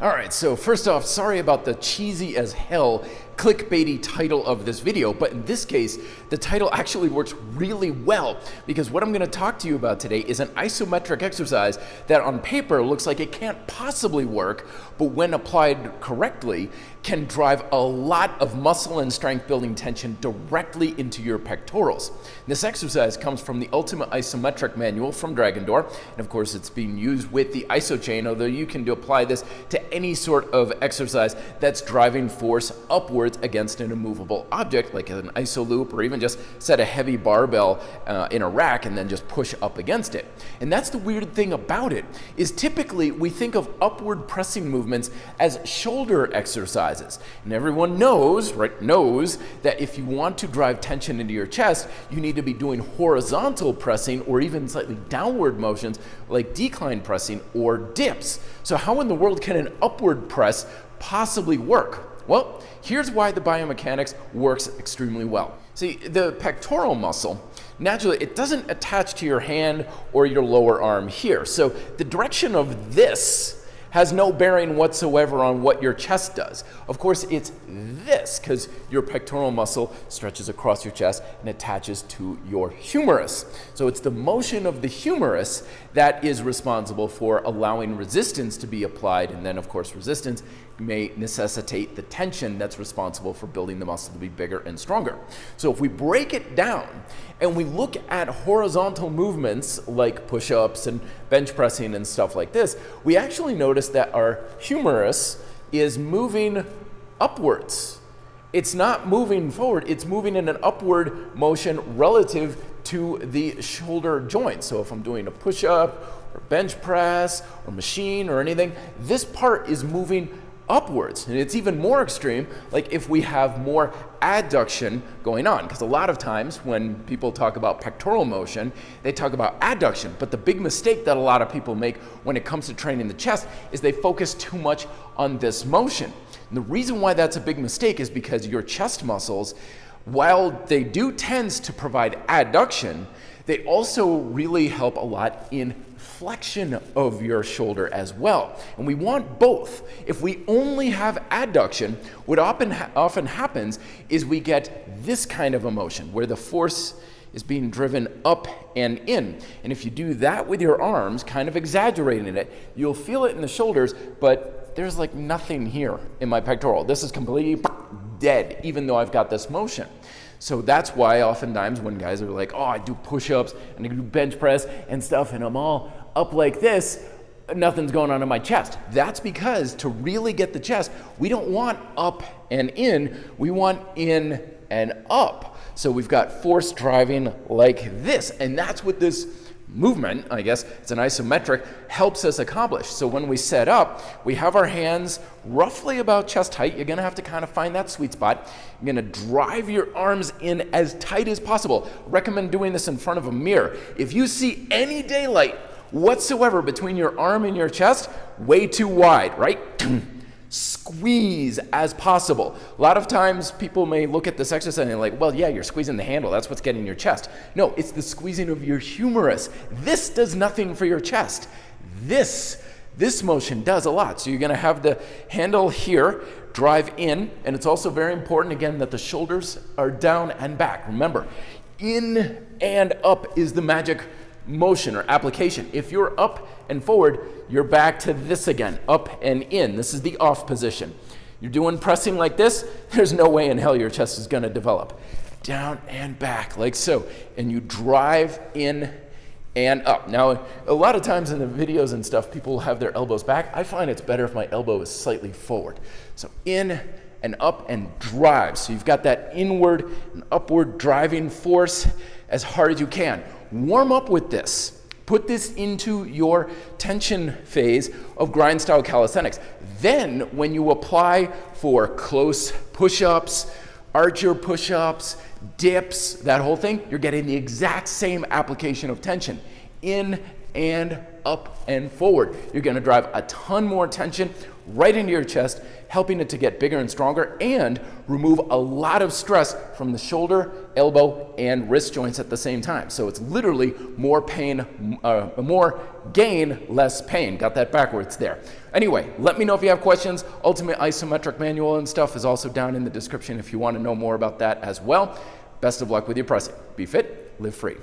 All right, so first off, sorry about the cheesy as hell clickbaity title of this video, but in this case, the title actually works really well because what I'm going to talk to you about today is an isometric exercise that on paper looks like it can't possibly work, but when applied correctly, can drive a lot of muscle and strength building tension directly into your pectorals. This exercise comes from the Ultimate Isometric Manual from Dragon Door, and of course it's being used with the Isochain, although you can apply this to any sort of exercise that's driving force upwards against an immovable object, like an iso loop, or even just set a heavy barbell in a rack and then just push up against it. And that's the weird thing about it, is typically we think of upward pressing movements as shoulder exercises. And everyone knows, right, knows that if you want to drive tension into your chest, you need to be doing horizontal pressing or even slightly downward motions like decline pressing or dips. So how in the world can an upward press possibly work? Well, here's why the biomechanics works extremely well. See, the pectoral muscle, naturally, it doesn't attach to your hand or your lower arm here. So the direction of this has no bearing whatsoever on what your chest does. Of course, it's this, because your pectoral muscle stretches across your chest and attaches to your humerus. So it's the motion of the humerus that is responsible for allowing resistance to be applied, and then of course resistance may necessitate the tension that's responsible for building the muscle to be bigger and stronger. So if we break it down and we look at horizontal movements like push-ups and bench pressing and stuff like this, we actually notice that our humerus is moving upwards. It's not moving forward, it's moving in an upward motion relative to the shoulder joint. So if I'm doing a push-up or bench press or machine or anything, this part is moving upwards. And it's even more extreme, like if we have more adduction going on, because a lot of times when people talk about pectoral motion, they talk about adduction, but the big mistake that a lot of people make when it comes to training the chest is they focus too much on this motion. And the reason why that's a big mistake is because your chest muscles, while they do tend to provide adduction, they also really help a lot in flexion of your shoulder as well. And we want both. If we only have adduction, what often happens is we get this kind of a motion where the force is being driven up and in. And if you do that with your arms, kind of exaggerating it, you'll feel it in the shoulders, but there's like nothing here in my pectoral. This is completely dead, even though I've got this motion. So that's why oftentimes when guys are like, oh, I do push-ups and I do bench press and stuff and I'm all up like this, nothing's going on in my chest. That's because to really get the chest, we don't want up and in, we want in and up. So we've got force driving like this, and that's what this movement, I guess it's an isometric, helps us accomplish. So when we set up, we have our hands roughly about chest height. You're gonna have to kind of find that sweet spot. You're gonna drive your arms in as tight as possible. Recommend doing this in front of a mirror. If you see any daylight whatsoever between your arm and your chest, way too wide, right? Squeeze as possible. A lot of times people may look at this exercise and they're like, well, yeah, you're squeezing the handle. That's what's getting your chest. No, it's the squeezing of your humerus. This does nothing for your chest. This motion does a lot. So you're going to have the handle here, drive in, and it's also very important, again, that the shoulders are down and back. Remember, in and up is the magic motion or application. If you're up and forward, you're back to this again, up and in. This is the off position. You're doing pressing like this, there's no way in hell your chest is going to develop. Down and back, like so. And you drive in and up. Now, a lot of times in the videos and stuff, people have their elbows back. I find it's better if my elbow is slightly forward. So in and up and drive. So you've got that inward and upward driving force as hard as you can. Warm up with this. Put this into your tension phase of grind style calisthenics. Then when you apply for close push-ups, archer push-ups, dips, that whole thing, you're getting the exact same application of tension. In and up and forward. You're going to drive a ton more tension right into your chest, helping it to get bigger and stronger and remove a lot of stress from the shoulder, elbow, and wrist joints at the same time. So it's literally more pain, more gain, less pain. Got that backwards there. Anyway, let me know if you have questions. Ultimate Isometric manual and stuff is also down in the description if you want to know more about that as well. Best of luck with your pressing. Be fit, live free.